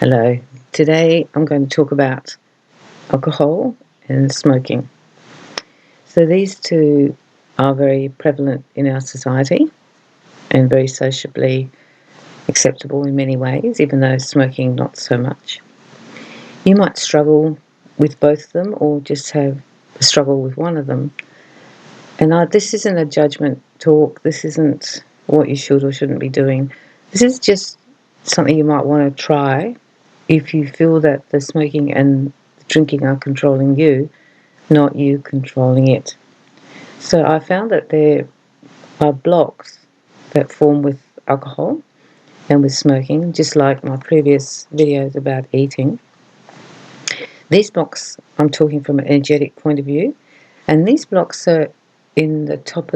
Hello. Today I'm going to talk about alcohol and smoking. So these two are very prevalent in our society and very sociably acceptable in many ways, even though smoking not so much. You might struggle with both of them or just have a struggle with one of them. And this isn't a judgment talk. This isn't what you should or shouldn't be doing. This is just something you might want to try if you feel that the smoking and drinking are controlling you, not you controlling it. So I found that there are blocks that form with alcohol and with smoking, just like my previous videos about eating. These blocks, I'm talking from an energetic point of view, and these blocks are in the top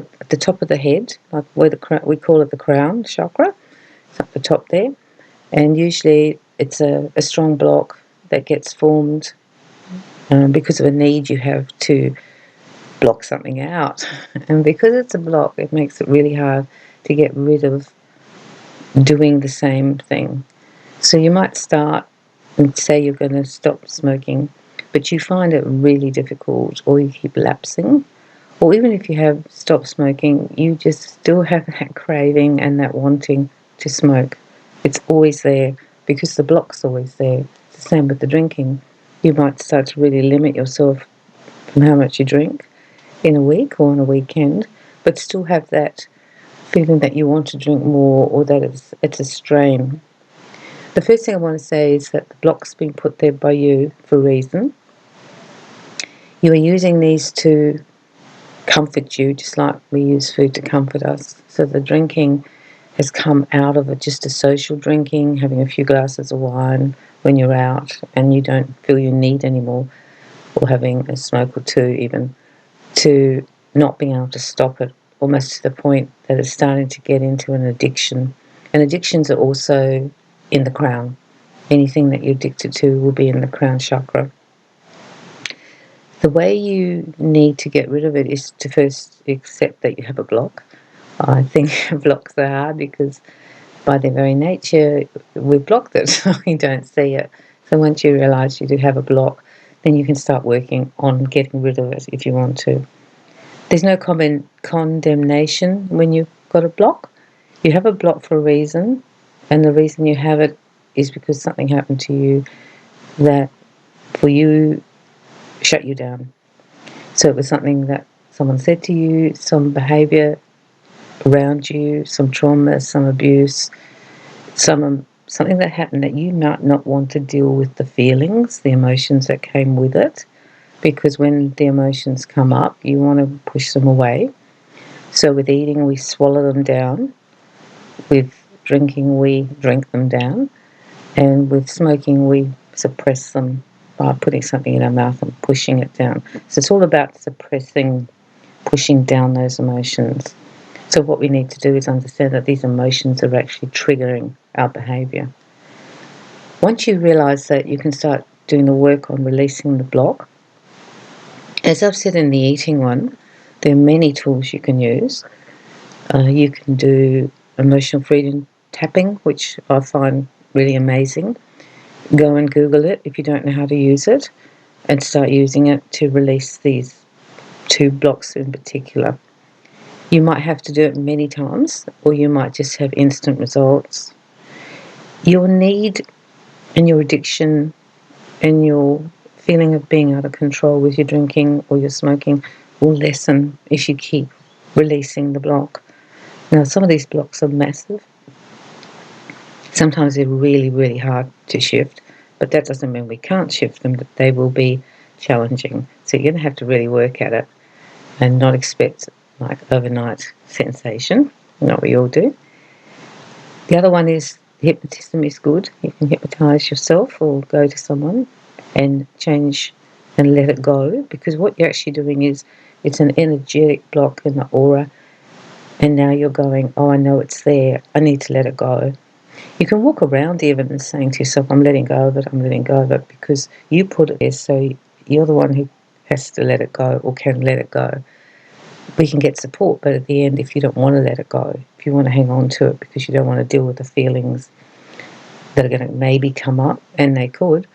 of the head, like where we call it the crown chakra. It's up the top there, and usually it's a strong block that gets formed because of a need you have to block something out. And because it's a block, it makes it really hard to get rid of doing the same thing. So you might start and say you're going to stop smoking, but you find it really difficult, or you keep lapsing. Or even if you have stopped smoking, you just still have that craving and that wanting to smoke. It's always there because the block's always there. It's the same with the drinking. You might start to really limit yourself from how much you drink in a week or on a weekend, but still have that feeling that you want to drink more, or that it's a strain. The first thing I want to say is that the block's been put there by you for a reason. You are using these to comfort you, just like we use food to comfort us. So the drinking has come out of just a social drinking, having a few glasses of wine when you're out and you don't feel you need anymore, or having a smoke or two even, to not being able to stop it, almost to the point that it's starting to get into an addiction. And addictions are also in the crown. Anything that you're addicted to will be in the crown chakra. The way you need to get rid of it is to first accept that you have a block. I think blocks are hard because by their very nature, we've blocked it. We don't see it. So once you realise you do have a block, then you can start working on getting rid of it if you want to. There's no condemnation when you've got a block. You have a block for a reason, and the reason you have it is because something happened to you that, for you, shut you down. So it was something that someone said to you, some behaviour around you, some trauma, some abuse, something that happened that you might not want to deal with the feelings, the emotions that came with it, because when the emotions come up, you want to push them away. So with eating, we swallow them down. With drinking, we drink them down. And with smoking, we suppress them by putting something in our mouth and pushing it down. So it's all about suppressing, pushing down those emotions. So what we need to do is understand that these emotions are actually triggering our behaviour. Once you realise that, you can start doing the work on releasing the block. As I've said in the eating one, there are many tools you can use. You can do emotional freedom tapping, which I find really amazing. Go and Google it if you don't know how to use it, and start using it to release these two blocks in particular. You might have to do it many times, or you might just have instant results. Your need and your addiction and your feeling of being out of control with your drinking or your smoking will lessen if you keep releasing the block. Now, some of these blocks are massive. Sometimes they're really, really hard to shift, but that doesn't mean we can't shift them, but they will be challenging. So you're going to have to really work at it and not expect like overnight sensation, not we all do. The other one is hypnotism is good. You can hypnotise yourself or go to someone and change and let it go, because what you're actually doing is it's an energetic block in the aura, and now you're going, oh, I know it's there, I need to let it go. You can walk around even and saying to yourself, I'm letting go of it, I'm letting go of it, because you put it there, so you're the one who has to let it go or can let it go. We can get support, but at the end, if you don't want to let it go, if you want to hang on to it because you don't want to deal with the feelings that are going to maybe come up, and they could,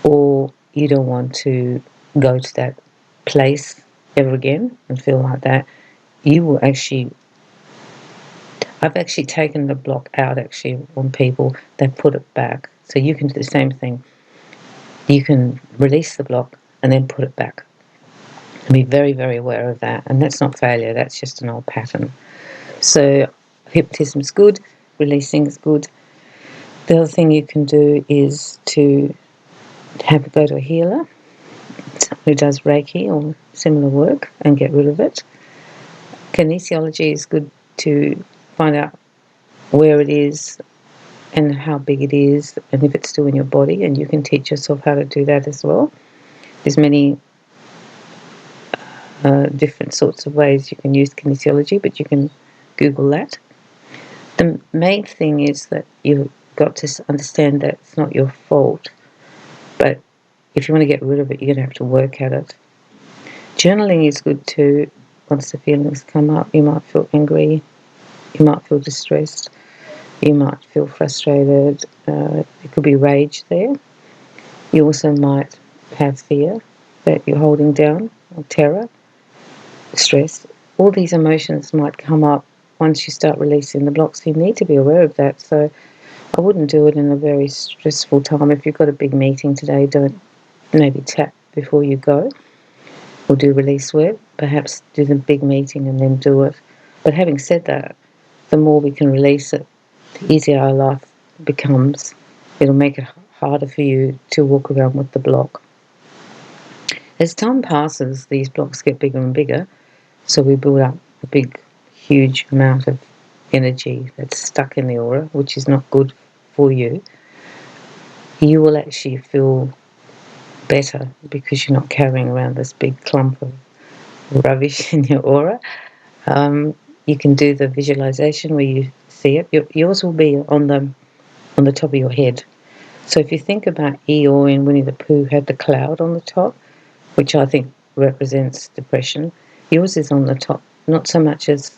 or you don't want to go to that place ever again and feel like that, you will actually... I've actually taken the block out actually on people, they put it back. So you can do the same thing. You can release the block and then put it back. And be very, very aware of that. And that's not failure, that's just an old pattern. So hypnotism is good, releasing is good. The other thing you can do is to go to a healer who does Reiki or similar work and get rid of it. Kinesiology is good to find out where it is and how big it is and if it's still in your body, and you can teach yourself how to do that as well. There's many different sorts of ways you can use kinesiology, but you can Google that. The main thing is that you've got to understand that it's not your fault, but if you want to get rid of it, you're going to have to work at it. Journaling is good too. Once the feelings come up, you might feel angry, you might feel distressed, you might feel frustrated, there could be rage there. You also might have fear that you're holding down, or terror, stress. All these emotions might come up once you start releasing the blocks. You need to be aware of that. So I wouldn't do it in a very stressful time. If you've got a big meeting today, don't maybe tap before you go or do release work. Perhaps do the big meeting and then do it. But having said that, the more we can release it, the easier our life becomes. It'll make it harder for you to walk around with the block. As time passes, these blocks get bigger and bigger, so we build up a big, huge amount of energy that's stuck in the aura, which is not good for you. You will actually feel better because you're not carrying around this big clump of rubbish in your aura. You can do the visualization where you see it. Yours will be on the top of your head. So if you think about Eeyore in Winnie the Pooh had the cloud on the top, which I think represents depression, yours is on the top, not so much as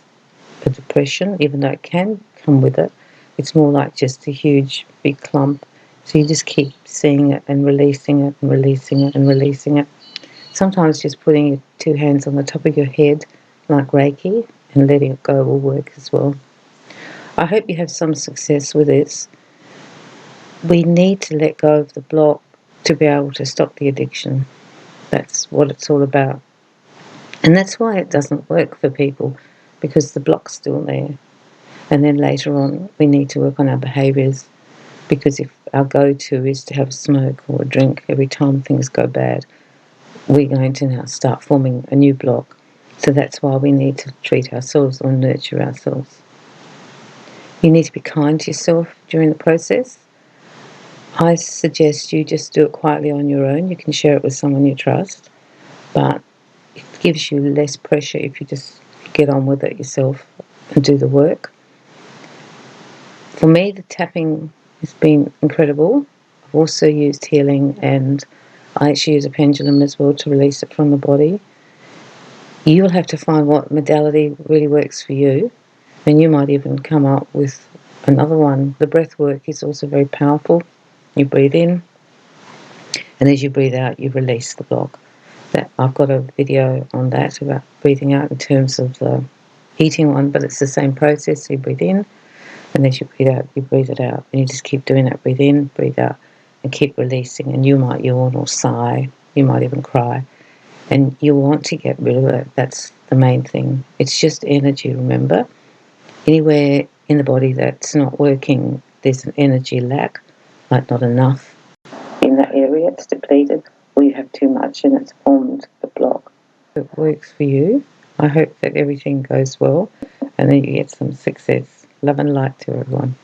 a depression, even though it can come with it. It's more like just a huge big clump. So you just keep seeing it and releasing it and releasing it and releasing it. Sometimes just putting your two hands on the top of your head like Reiki and letting it go will work as well. I hope you have some success with this. We need to let go of the block to be able to stop the addiction. That's what it's all about. And that's why it doesn't work for people, because the block's still there. And then later on, we need to work on our behaviours, because if our go-to is to have a smoke or a drink every time things go bad, we're going to now start forming a new block. So that's why we need to treat ourselves or nurture ourselves. You need to be kind to yourself during the process. I suggest you just do it quietly on your own. You can share it with someone you trust, but it gives you less pressure if you just get on with it yourself and do the work. For me, the tapping has been incredible. I've also used healing, and I actually use a pendulum as well to release it from the body. You'll have to find what modality really works for you, and you might even come up with another one. The breath work is also very powerful. You breathe in, and as you breathe out, you release the block. I've got a video on that about breathing out in terms of the heating one, but it's the same process. You breathe in, and as you breathe out, you breathe it out. And you just keep doing that. Breathe in, breathe out, and keep releasing. And you might yawn or sigh. You might even cry. And you want to get rid of it. That's the main thing. It's just energy, remember. Anywhere in the body that's not working, there's an energy lack, like not enough. In that area, it's depleted, or you have too much and it's formed a block. If it works for you, I hope that everything goes well and that you get some success. Love and light to everyone.